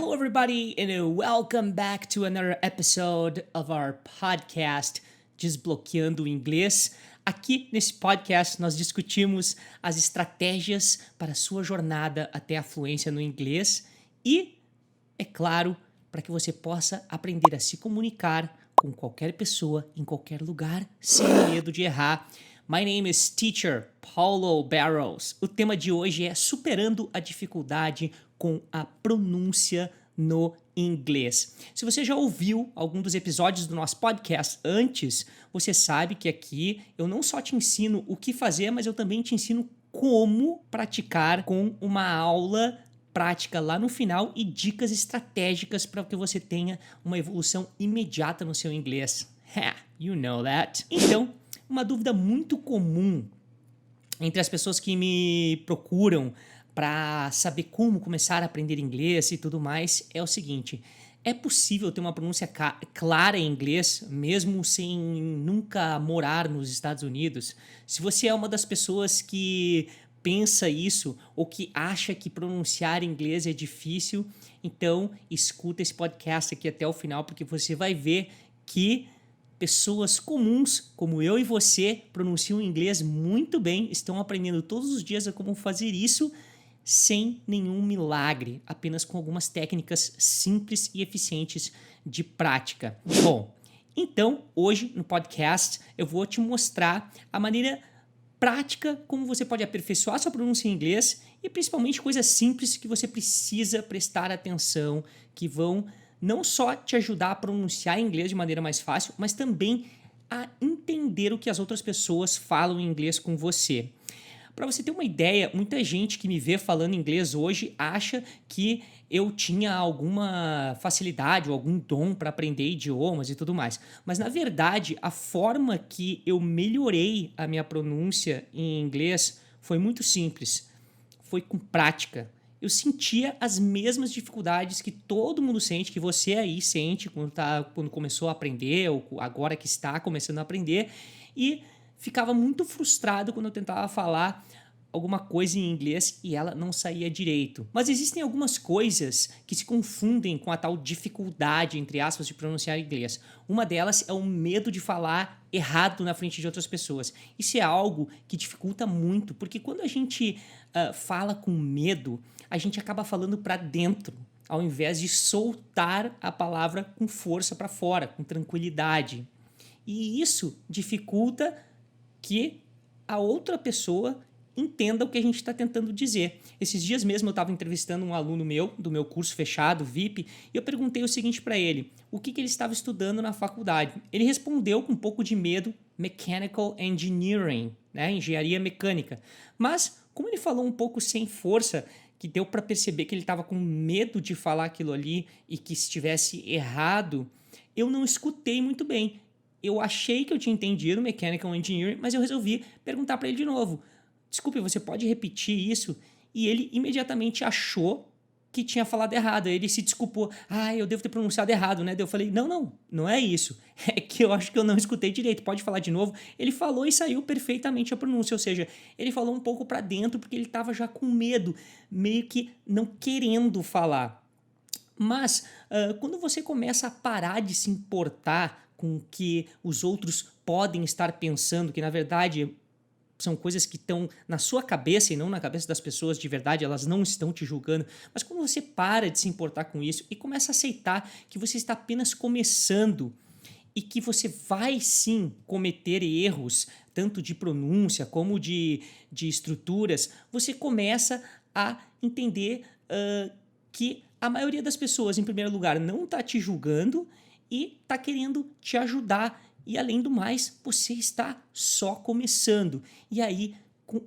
Hello, everybody, and welcome back to another episode of our podcast Desbloqueando o Inglês. Aqui nesse podcast nós discutimos as estratégias para a sua jornada até a fluência no inglês e, é claro, para que você possa aprender a se comunicar com qualquer pessoa, em qualquer lugar, sem medo de errar. My name is Teacher Paulo Barros. O tema de hoje é superando a dificuldade com a pronúncia no inglês. Se você já ouviu algum dos episódios do nosso podcast antes, você sabe que aqui eu não só te ensino o que fazer, mas eu também te ensino como praticar com uma aula prática lá no final e dicas estratégicas para que você tenha uma evolução imediata no seu inglês. You know that. Então, uma dúvida muito comum entre as pessoas que me procuram para saber como começar a aprender inglês e tudo mais é o seguinte: é possível ter uma pronúncia clara em inglês mesmo sem nunca morar nos Estados Unidos? Se você é uma das pessoas que pensa isso ou que acha que pronunciar inglês é difícil, então escuta esse podcast aqui até o final, porque você vai ver que pessoas comuns, como eu e você, pronunciam inglês muito bem, estão aprendendo todos os dias a como fazer isso sem nenhum milagre, apenas com algumas técnicas simples e eficientes de prática. Bom, então hoje no podcast eu vou te mostrar a maneira prática como você pode aperfeiçoar sua pronúncia em inglês e principalmente coisas simples que você precisa prestar atenção, que vão não só te ajudar a pronunciar inglês de maneira mais fácil, mas também a entender o que as outras pessoas falam em inglês com você. Para você ter uma ideia, muita gente que me vê falando inglês hoje acha que eu tinha alguma facilidade ou algum dom para aprender idiomas e tudo mais. Mas, na verdade, a forma que eu melhorei a minha pronúncia em inglês foi muito simples. Foi com prática. Eu sentia as mesmas dificuldades que todo mundo sente, que você aí sente quando começou a aprender ou agora que está começando a aprender, e ficava muito frustrado quando eu tentava falar alguma coisa em inglês e ela não saía direito. Mas existem algumas coisas que se confundem com a tal dificuldade, entre aspas, de pronunciar inglês. Uma delas é o medo de falar errado na frente de outras pessoas. Isso é algo que dificulta muito, porque quando a gente fala com medo, a gente acaba falando para dentro, ao invés de soltar a palavra com força para fora, com tranquilidade. E isso dificulta que a outra pessoa entenda o que a gente está tentando dizer. Esses dias mesmo eu estava entrevistando um aluno meu, do meu curso fechado, VIP, e eu perguntei o seguinte para ele: o que ele estava estudando na faculdade? Ele respondeu com um pouco de medo: Mechanical Engineering, né? Engenharia mecânica. Mas, como ele falou um pouco sem força, que deu para perceber que ele estava com medo de falar aquilo ali e que estivesse errado, eu não escutei muito bem. Eu achei que eu tinha entendido Mechanical Engineering, mas eu resolvi perguntar para ele de novo: desculpe, você pode repetir isso? E ele imediatamente achou que tinha falado errado. Ele se desculpou: eu devo ter pronunciado errado, né? Daí eu falei: não é isso. É que eu acho que eu não escutei direito. Pode falar de novo? Ele falou e saiu perfeitamente a pronúncia. Ou seja, ele falou um pouco para dentro porque ele estava já com medo, meio que não querendo falar. Mas quando você começa a parar de se importar com o que os outros podem estar pensando, que na verdade são coisas que estão na sua cabeça e não na cabeça das pessoas de verdade, elas não estão te julgando, mas quando você para de se importar com isso e começa a aceitar que você está apenas começando e que você vai sim cometer erros, tanto de pronúncia como de estruturas, você começa a entender que a maioria das pessoas, em primeiro lugar, não está te julgando e está querendo te ajudar. E, além do mais, você está só começando. E aí,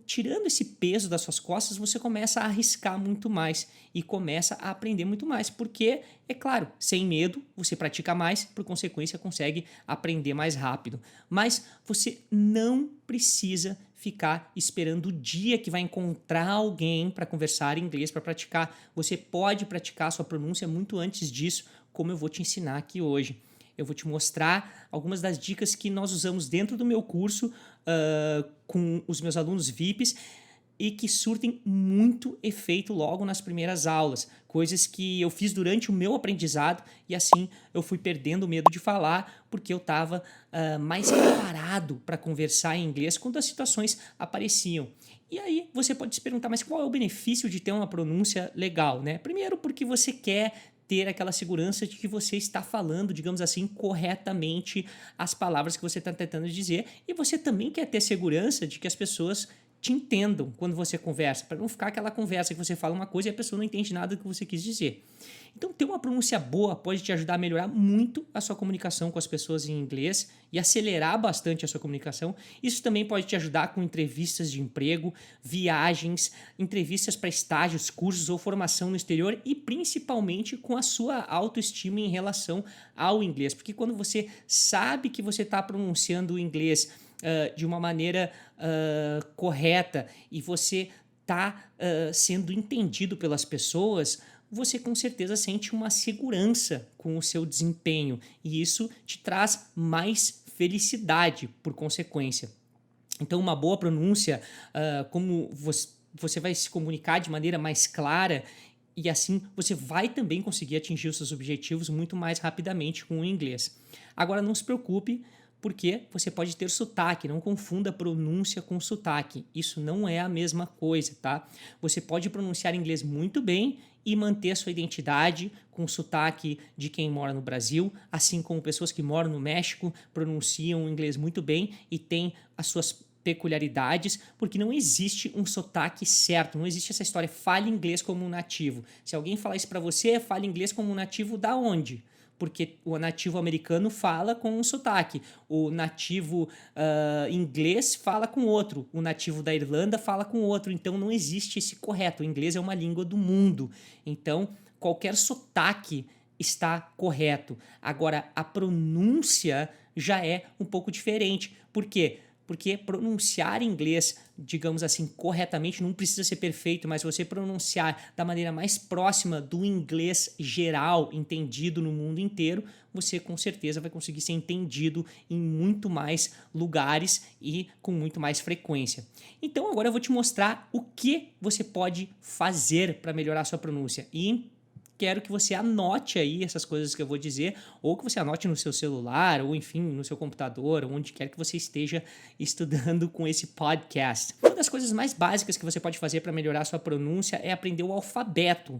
tirando esse peso das suas costas, você começa a arriscar muito mais e começa a aprender muito mais. Porque, é claro, sem medo, você pratica mais, por consequência, consegue aprender mais rápido. Mas você não precisa ficar esperando o dia que vai encontrar alguém para conversar em inglês, para praticar. Você pode praticar sua pronúncia muito antes disso, como eu vou te ensinar aqui hoje. Eu vou te mostrar algumas das dicas que nós usamos dentro do meu curso com os meus alunos VIPs. e que surtem muito efeito logo nas primeiras aulas, coisas que eu fiz durante o meu aprendizado e assim eu fui perdendo o medo de falar porque eu estava mais preparado para conversar em inglês quando as situações apareciam. E aí você pode se perguntar, mas qual é o benefício de ter uma pronúncia legal, né? Primeiro porque você quer ter aquela segurança de que você está falando, digamos assim, corretamente as palavras que você está tentando dizer, e você também quer ter segurança de que as pessoas te entendam quando você conversa, para não ficar aquela conversa que você fala uma coisa e a pessoa não entende nada do que você quis dizer. Então, ter uma pronúncia boa pode te ajudar a melhorar muito a sua comunicação com as pessoas em inglês e acelerar bastante a sua comunicação. Isso também pode te ajudar com entrevistas de emprego, viagens, entrevistas para estágios, cursos ou formação no exterior e principalmente com a sua autoestima em relação ao inglês. Porque quando você sabe que você está pronunciando o inglês de uma maneira correta e você está sendo entendido pelas pessoas, você com certeza sente uma segurança com o seu desempenho e isso te traz mais felicidade por consequência. Então, uma boa pronúncia, como você vai se comunicar de maneira mais clara e assim você vai também conseguir atingir os seus objetivos muito mais rapidamente com o inglês. Agora, não se preocupe, porque você pode ter sotaque, não confunda pronúncia com sotaque. Isso não é a mesma coisa, tá? Você pode pronunciar inglês muito bem e manter a sua identidade com o sotaque de quem mora no Brasil, assim como pessoas que moram no México pronunciam o inglês muito bem e têm as suas peculiaridades, porque não existe um sotaque certo, não existe essa história, fale inglês como um nativo. Se alguém falar isso para você, fale inglês como um nativo da onde? Porque o nativo americano fala com um sotaque, o nativo inglês fala com outro, o nativo da Irlanda fala com outro, então não existe esse correto. O inglês é uma língua do mundo, então qualquer sotaque está correto. Agora, a pronúncia já é um pouco diferente. Por quê? Porque pronunciar inglês, digamos assim, corretamente, não precisa ser perfeito, mas você pronunciar da maneira mais próxima do inglês geral, entendido no mundo inteiro, você com certeza vai conseguir ser entendido em muito mais lugares e com muito mais frequência. Então agora eu vou te mostrar o que você pode fazer para melhorar a sua pronúncia. E quero que você anote aí essas coisas que eu vou dizer, ou que você anote no seu celular, ou enfim, no seu computador, onde quer que você esteja estudando com esse podcast. Uma das coisas mais básicas que você pode fazer para melhorar a sua pronúncia é aprender o alfabeto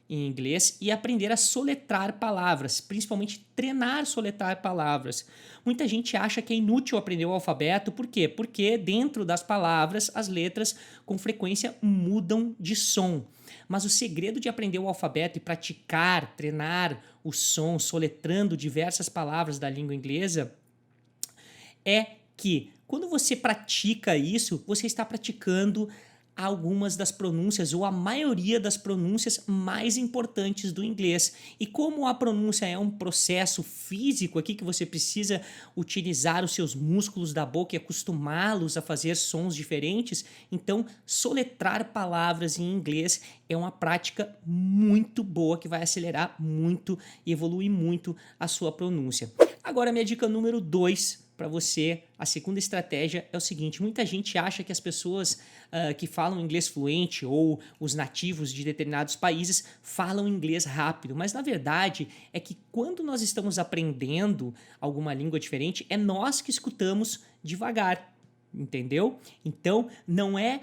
em inglês e aprender a soletrar palavras, principalmente treinar soletrar palavras. Muita gente acha que é inútil aprender o alfabeto, por quê? Porque dentro das palavras as letras com frequência mudam de som. Mas o segredo de aprender o alfabeto e praticar, treinar o som, soletrando diversas palavras da língua inglesa, é que quando você pratica isso, você está praticando algumas das pronúncias ou a maioria das pronúncias mais importantes do inglês. E como a pronúncia é um processo físico aqui que você precisa utilizar os seus músculos da boca e acostumá-los a fazer sons diferentes, então soletrar palavras em inglês é uma prática muito boa que vai acelerar muito e evoluir muito a sua pronúncia. Agora, minha dica número 2 para você, a segunda estratégia é o seguinte: muita gente acha que as pessoas que falam inglês fluente ou os nativos de determinados países falam inglês rápido, mas na verdade é que quando nós estamos aprendendo alguma língua diferente, é nós que escutamos devagar, entendeu? Então, não é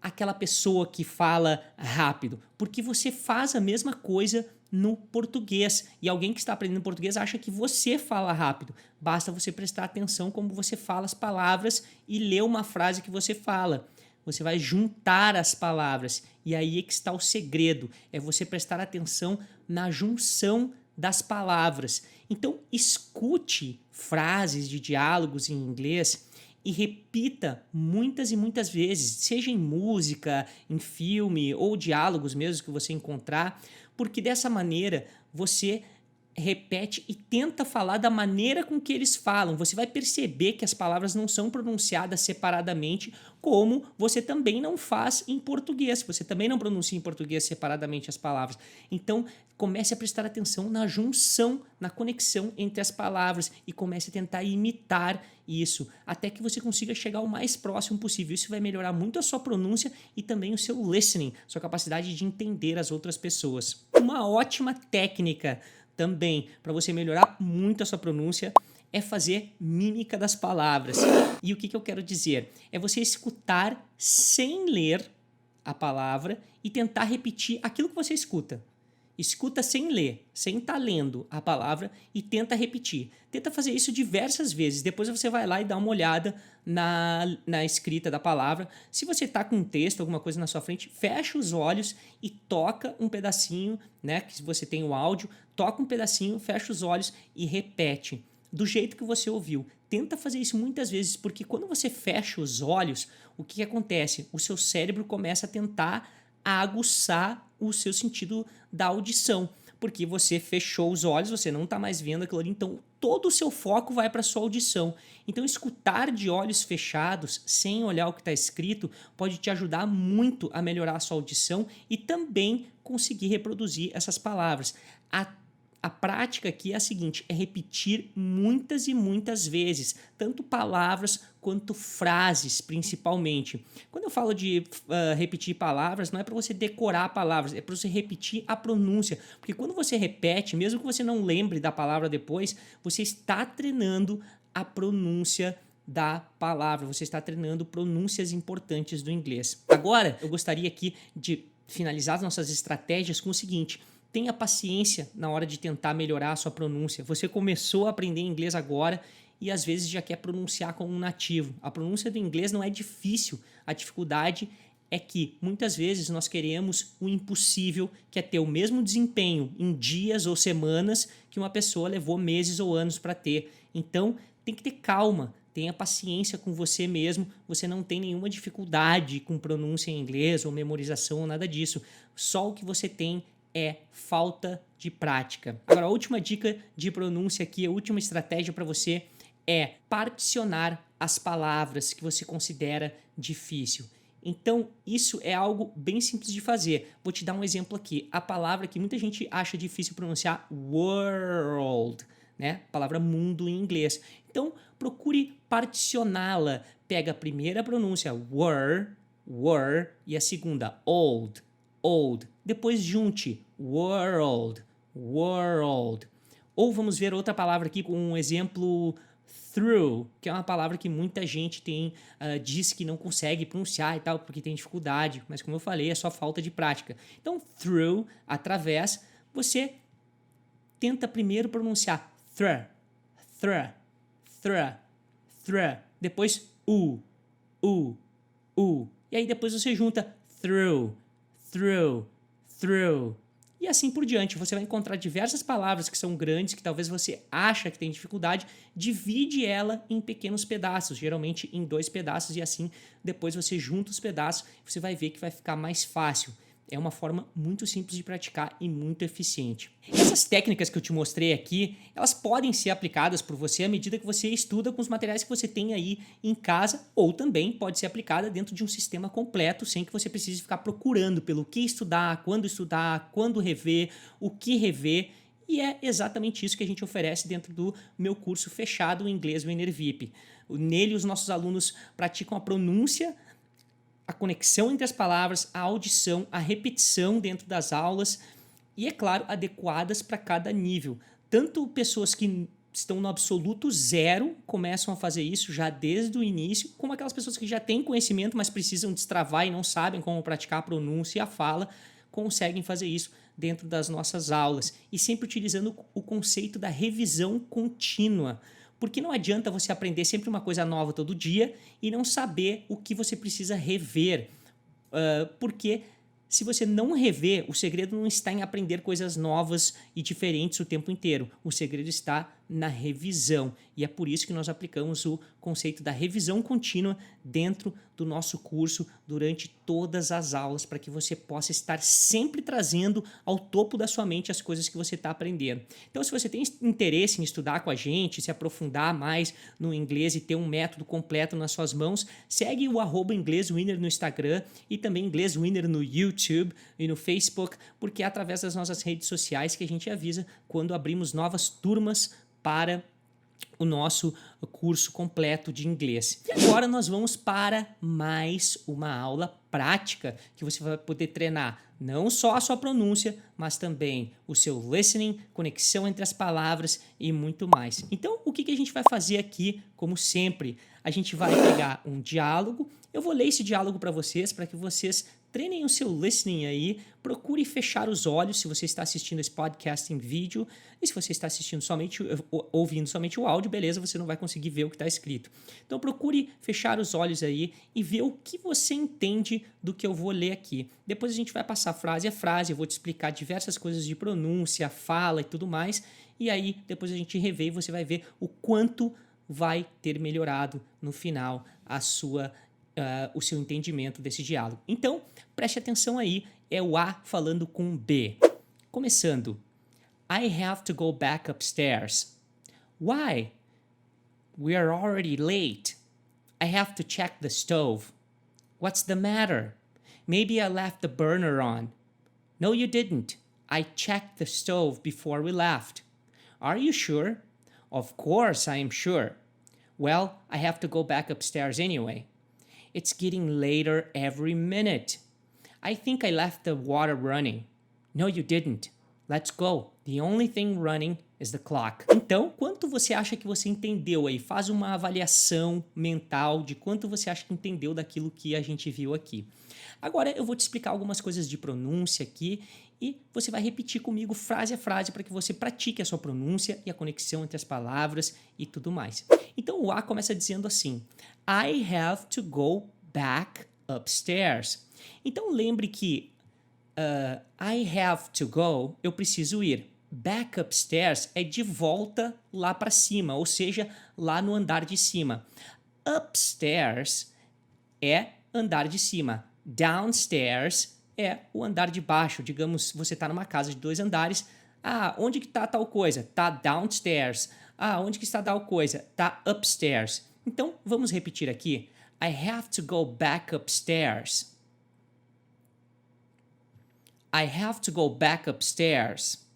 aquela pessoa que fala rápido, porque você faz a mesma coisa no português e alguém que está aprendendo português acha que você fala rápido. Basta você prestar atenção como você fala as palavras e ler uma frase que você fala. Você vai juntar as palavras e aí é que está o segredo, é você prestar atenção na junção das palavras. Então, escute frases de diálogos em inglês e repita muitas e muitas vezes, seja em música, em filme ou diálogos mesmo que você encontrar, porque dessa maneira você repete e tenta falar da maneira com que eles falam. Você vai perceber que as palavras não são pronunciadas separadamente, como você também não faz em português. Você também não pronuncia em português separadamente as palavras. Então, comece a prestar atenção na junção, na conexão entre as palavras e comece a tentar imitar isso, até que você consiga chegar o mais próximo possível. Isso vai melhorar muito a sua pronúncia e também o seu listening, sua capacidade de entender as outras pessoas. Uma ótima técnica também para você melhorar muito a sua pronúncia é fazer mímica das palavras. E o que eu quero dizer? É você escutar sem ler a palavra e tentar repetir aquilo que você escuta. Escuta sem ler, sem estar lendo a palavra e tenta repetir. Tenta fazer isso diversas vezes. Depois você vai lá e dá uma olhada na escrita da palavra. Se você está com um texto, alguma coisa na sua frente, fecha os olhos e toca um pedacinho, né? Que se você tem o áudio, toca um pedacinho, fecha os olhos e repete do jeito que você ouviu. Tenta fazer isso muitas vezes, porque quando você fecha os olhos, o que acontece? O seu cérebro começa a tentar aguçar o seu sentido da audição, porque você fechou os olhos, você não está mais vendo aquilo ali, então todo o seu foco vai para a sua audição. Então escutar de olhos fechados, sem olhar o que está escrito, pode te ajudar muito a melhorar a sua audição e também conseguir reproduzir essas palavras. A prática aqui é a seguinte, é repetir muitas e muitas vezes, tanto palavras quanto frases, principalmente. Quando eu falo de repetir palavras, não é para você decorar palavras, é para você repetir a pronúncia. Porque quando você repete, mesmo que você não lembre da palavra depois, você está treinando a pronúncia da palavra, você está treinando pronúncias importantes do inglês. Agora, eu gostaria aqui de finalizar as nossas estratégias com o seguinte: tenha paciência na hora de tentar melhorar a sua pronúncia. Você começou a aprender inglês agora e às vezes já quer pronunciar como um nativo. A pronúncia do inglês não é difícil. A dificuldade é que muitas vezes nós queremos o impossível, que é ter o mesmo desempenho em dias ou semanas que uma pessoa levou meses ou anos para ter. Então, tem que ter calma. Tenha paciência com você mesmo. Você não tem nenhuma dificuldade com pronúncia em inglês ou memorização ou nada disso. Só o que você tem é falta de prática. Agora, a última dica de pronúncia aqui, a última estratégia para você é particionar as palavras que você considera difícil. Então, isso é algo bem simples de fazer. Vou te dar um exemplo aqui. A palavra que muita gente acha difícil pronunciar, world, né? A palavra mundo em inglês. Então, procure particioná-la. Pega a primeira pronúncia, were, e a segunda, old. Depois junte world. Ou vamos ver outra palavra aqui com um exemplo, through, que é uma palavra que muita gente diz que não consegue pronunciar e tal, porque tem dificuldade, mas como eu falei, é só falta de prática. Então, through, através, você tenta primeiro pronunciar through, depois e aí depois você junta through. E assim por diante. Você vai encontrar diversas palavras que são grandes, que talvez você acha que tem dificuldade, divide ela em pequenos pedaços, geralmente em 2 pedaços, e assim depois você junta os pedaços, você vai ver que vai ficar mais fácil. É uma forma muito simples de praticar e muito eficiente. Essas técnicas que eu te mostrei aqui, elas podem ser aplicadas por você à medida que você estuda com os materiais que você tem aí em casa, ou também pode ser aplicada dentro de um sistema completo, sem que você precise ficar procurando pelo que estudar, quando rever, o que rever. E é exatamente isso que a gente oferece dentro do meu curso fechado em inglês, o Enervip. Nele, os nossos alunos praticam a pronúncia, a conexão entre as palavras, a audição, a repetição dentro das aulas e, é claro, adequadas para cada nível. Tanto pessoas que estão no absoluto zero começam a fazer isso já desde o início, como aquelas pessoas que já têm conhecimento, mas precisam destravar e não sabem como praticar a pronúncia e a fala, conseguem fazer isso dentro das nossas aulas. E sempre utilizando o conceito da revisão contínua. Porque não adianta você aprender sempre uma coisa nova todo dia e não saber o que você precisa rever. Porque se você não rever, o segredo não está em aprender coisas novas e diferentes o tempo inteiro. O segredo está na revisão. E é por isso que nós aplicamos o conceito da revisão contínua dentro do nosso curso durante todas as aulas, para que você possa estar sempre trazendo ao topo da sua mente as coisas que você está aprendendo. Então, se você tem interesse em estudar com a gente, se aprofundar mais no inglês e ter um método completo nas suas mãos, segue o @ingleswinner no Instagram e também Inglês Winner no YouTube e no Facebook, porque é através das nossas redes sociais que a gente avisa quando abrimos novas turmas para o nosso curso completo de inglês. E agora nós vamos para mais uma aula prática que você vai poder treinar não só a sua pronúncia, mas também o seu listening, conexão entre as palavras e muito mais. Então, o que a gente vai fazer aqui, como sempre? A gente vai pegar um diálogo, eu vou ler esse diálogo para vocês, para que vocês treinem o seu listening aí, procure fechar os olhos se você está assistindo esse podcast em vídeo, e se você está assistindo ouvindo somente o áudio, beleza, você não vai conseguir ver o que está escrito. Então procure fechar os olhos aí e ver o que você entende do que eu vou ler aqui. Depois a gente vai passar frase a frase, eu vou te explicar diversas coisas de pronúncia, fala e tudo mais, e aí depois a gente revê e você vai ver o quanto vai ter melhorado no final o seu entendimento desse diálogo. Então, preste atenção aí, é o A falando com B. Começando. I have to go back upstairs. Why? We are already late. I have to check the stove. What's the matter? Maybe I left the burner on. No, you didn't. I checked the stove before we left. Are you sure? Of course I am sure. Well, I have to go back upstairs anyway. It's getting later every minute. I think I left the water running. No, you didn't. Let's go. The only thing running is the clock. Então, quanto você acha que você entendeu aí? Faz uma avaliação mental de quanto você acha que entendeu daquilo que a gente viu aqui. Agora eu vou te explicar algumas coisas de pronúncia aqui e você vai repetir comigo frase a frase para que você pratique a sua pronúncia e a conexão entre as palavras e tudo mais. Então o A começa dizendo assim: I have to go back upstairs. Então lembre que I have to go, eu preciso ir. Back upstairs é de volta lá para cima, ou seja, lá no andar de cima. Upstairs é andar de cima. Downstairs é o andar de baixo. Digamos, você está numa casa de 2 andares. Ah, onde que está tal coisa? Está downstairs. Ah, onde que está tal coisa? Está upstairs. Então, vamos repetir aqui. I have to go back upstairs. I have to go back upstairs.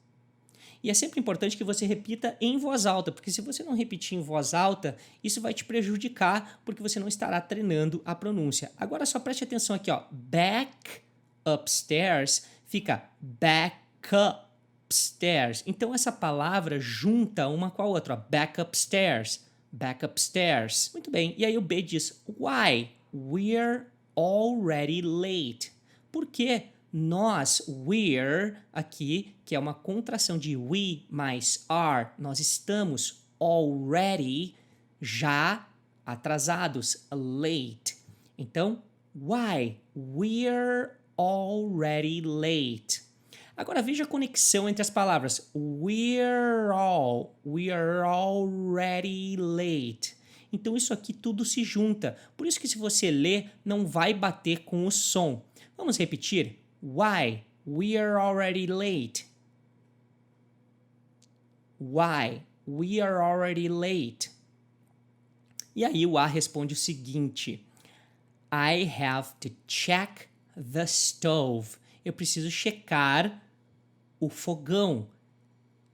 E é sempre importante que você repita em voz alta, porque se você não repetir em voz alta, isso vai te prejudicar, porque você não estará treinando a pronúncia. Agora só preste atenção aqui, ó. Back upstairs fica back upstairs. Então essa palavra junta uma com a outra, ó. Back upstairs, back upstairs. Muito bem, e aí o B diz, why? We're already late. Por quê? Nós, we're, aqui, que é uma contração de we mais are, nós estamos already, já atrasados, late. Então, why? We're already late. Agora veja a conexão entre as palavras. We are already late. Então isso aqui tudo se junta. Por isso que se você ler, não vai bater com o som. Vamos repetir? Why? We are already late. Why? We are already late. E aí o A responde o seguinte: I have to check the stove. Eu preciso checar o fogão.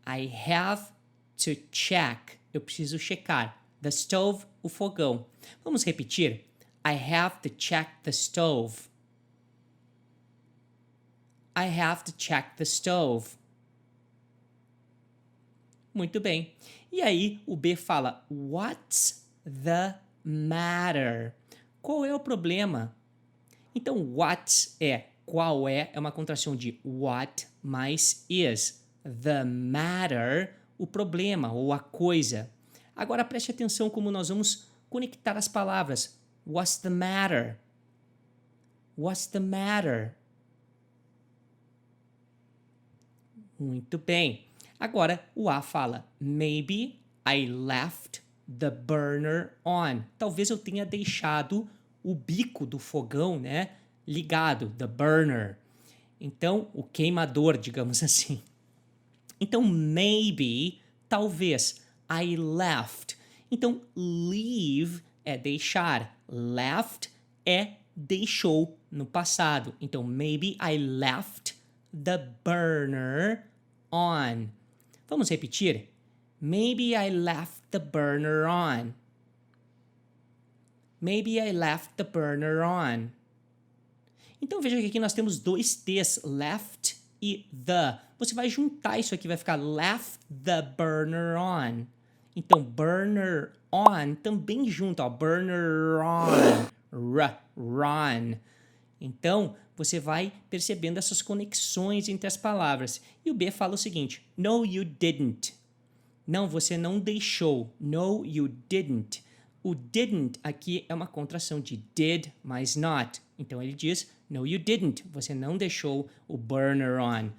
I have to check. Eu preciso checar. The stove, o fogão. Vamos repetir? I have to check the stove. I have to check the stove. Muito bem. E aí o B fala, what's the matter? Qual é o problema? Então, what é qual é uma contração de what mais is. The matter, o problema ou a coisa. Agora preste atenção como nós vamos conectar as palavras. What's the matter? What's the matter? Muito bem. Agora o A fala, maybe I left the burner on. Talvez eu tenha deixado o bico do fogão, né, ligado, the burner. Então, o queimador, digamos assim. Então, maybe, talvez, I left. Então, leave é deixar. Left é deixou no passado. Então, maybe I left the burner on. Vamos repetir? Maybe I left the burner on. Maybe I left the burner on. Então veja que aqui nós temos dois T's, left e the. Você vai juntar isso aqui, vai ficar left the burner on. Então burner on também junto, ó, burner on, run. Então você vai percebendo essas conexões entre as palavras. E o B fala o seguinte: no, you didn't. Não, você não deixou. No, you didn't. O didn't aqui é uma contração de did mais not. Então ele diz, no, you didn't. Você não deixou o burner on.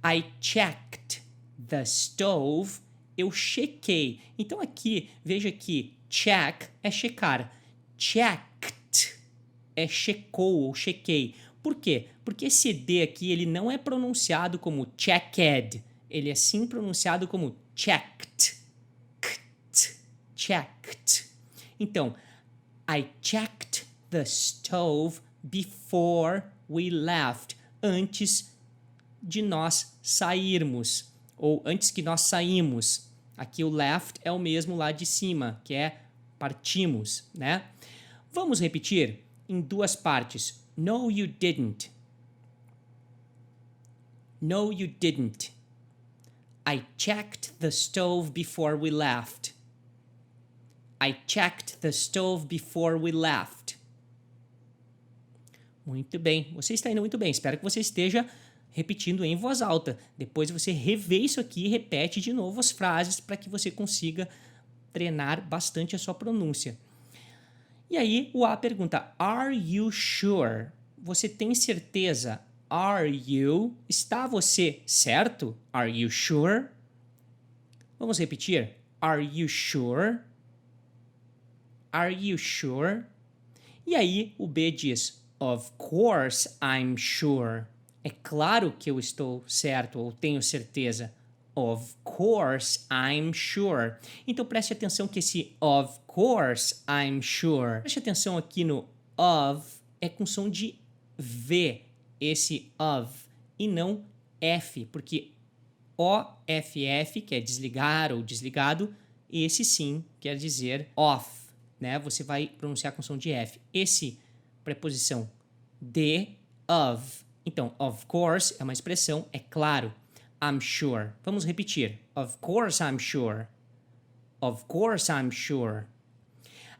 I checked the stove. Eu chequei. Então aqui, veja que check é checar. Checked é checou ou chequei. Por quê? Porque esse D aqui ele não é pronunciado como checked. Ele é sim pronunciado como checked. Checked. Então, I checked the stove before we left. Antes de nós sairmos. Ou antes que nós saímos. Aqui o left é o mesmo lá de cima, que é partimos, né? Vamos repetir em duas partes. No, you didn't. No, you didn't. I checked the stove before we left. I checked the stove before we left. Muito bem. Você está indo muito bem. Espero que você esteja repetindo em voz alta. Depois você revê isso aqui e repete de novo as frases para que você consiga treinar bastante a sua pronúncia. E aí o A pergunta, are you sure? Você tem certeza? Are you? Está você certo? Are you sure? Vamos repetir. Are you sure? Are you sure? E aí o B diz, of course I'm sure. É claro que eu estou certo ou tenho certeza. Of course I'm sure. Então preste atenção que esse of course I'm sure. Preste atenção aqui no of, é com som de V, esse of, e não F, porque OFF quer desligar ou desligado, esse sim quer dizer off, né? Você vai pronunciar com som de F. Esse preposição de, of. Então, of course é uma expressão, é claro. I'm sure. Vamos repetir. Of course I'm sure. Of course I'm sure.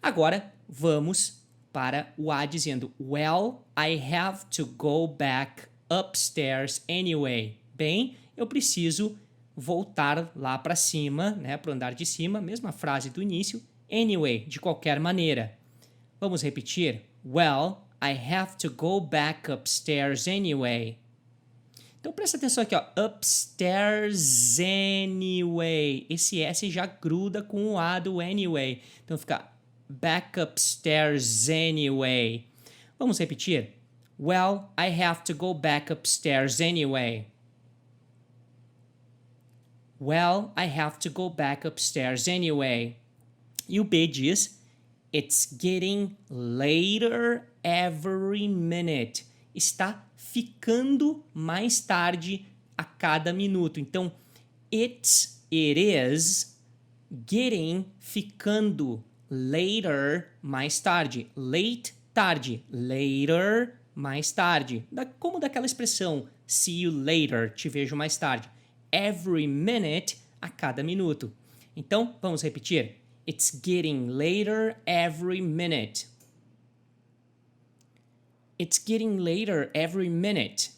Agora, vamos para o A dizendo, well, I have to go back upstairs anyway. Bem, eu preciso voltar lá para cima, né, para o andar de cima, mesma frase do início, anyway, de qualquer maneira. Vamos repetir. Well, I have to go back upstairs anyway. Então presta atenção aqui, ó, upstairs anyway. Esse S já gruda com o A do anyway. Então fica back upstairs anyway. Vamos repetir. Well, I have to go back upstairs anyway. Well, I have to go back upstairs anyway. E o B diz, it's getting later every minute. Está ficando mais tarde a cada minuto. Então, it is, getting, ficando, later, mais tarde. Late, tarde. Later, mais tarde. Como daquela expressão, see you later, te vejo mais tarde. Every minute, a cada minuto. Então, vamos repetir. It's getting later every minute. It's getting later every minute.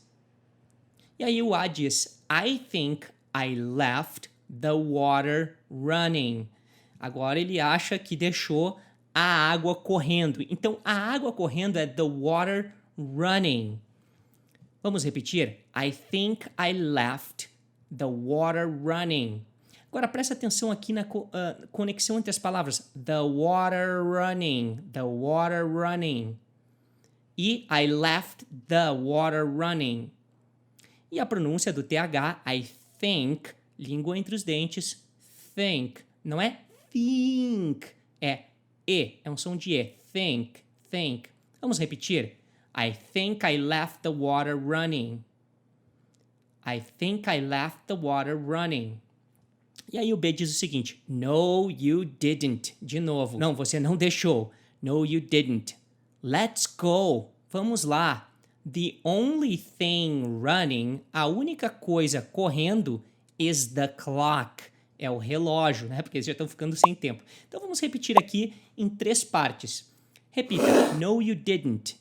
E aí o A diz, I think I left the water running. Agora ele acha que deixou a água correndo. Então, a água correndo é the water running. Vamos repetir? I think I left the water running. Agora presta atenção aqui na conexão entre as palavras. The water running. The water running. E I left the water running. E a pronúncia do TH, I think, língua entre os dentes, think. Não é think, é E, é um som de E. Think, think. Vamos repetir? I think I left the water running. I think I left the water running. E aí o B diz o seguinte, no, you didn't. De novo, não, você não deixou. No, you didn't. Let's go. Vamos lá. The only thing running, a única coisa correndo, is the clock. É o relógio, né? Porque eles já estão ficando sem tempo. Então vamos repetir aqui em 3 partes. Repita. No, you didn't.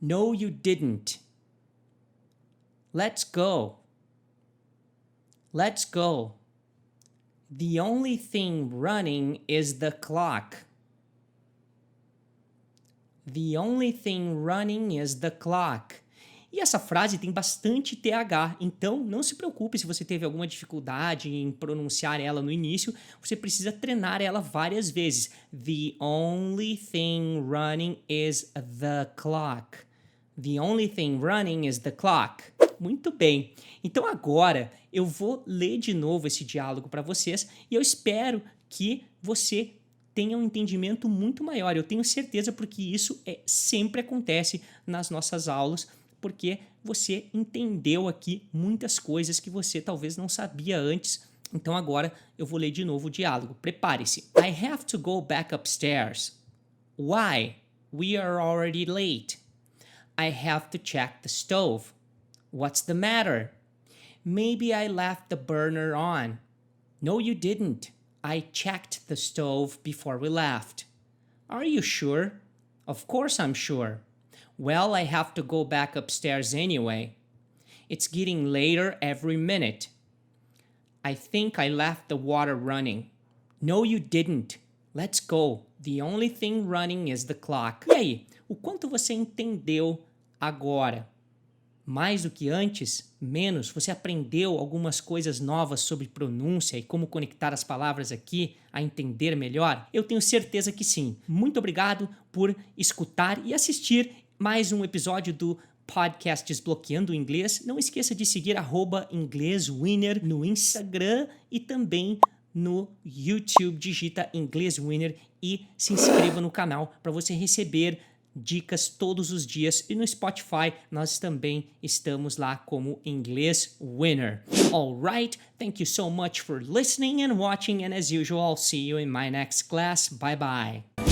No, you didn't. Let's go. Let's go. The only thing running is the clock. The only thing running is the clock. E essa frase tem bastante TH, então não se preocupe se você teve alguma dificuldade em pronunciar ela no início, você precisa treinar ela várias vezes. The only thing running is the clock. The only thing running is the clock. Muito bem. Então agora eu vou ler de novo esse diálogo para vocês e eu espero que você tenha um entendimento muito maior. Eu tenho certeza porque isso sempre acontece nas nossas aulas, porque você entendeu aqui muitas coisas que você talvez não sabia antes. Então agora eu vou ler de novo o diálogo. Prepare-se. I have to go back upstairs. Why? We are already late. I have to check the stove. What's the matter? Maybe I left the burner on. No, you didn't. I checked the stove before we left. Are you sure? Of course I'm sure. Well, I have to go back upstairs anyway. It's getting later every minute. I think I left the water running. No, you didn't. Let's go. The only thing running is the clock. E aí, o quanto você entendeu agora? Mais do que antes? Menos? Você aprendeu algumas coisas novas sobre pronúncia e como conectar as palavras aqui a entender melhor? Eu tenho certeza que sim. Muito obrigado por escutar e assistir mais um episódio do podcast Desbloqueando o Inglês. Não esqueça de seguir @ingleswinner no Instagram e também no YouTube. Digita Inglês Winner e se inscreva no canal para você receber dicas todos os dias. E no Spotify nós também estamos lá como Inglês Winner. Alright, thank you so much for listening and watching, and as usual, I'll see you in my next class. Bye bye.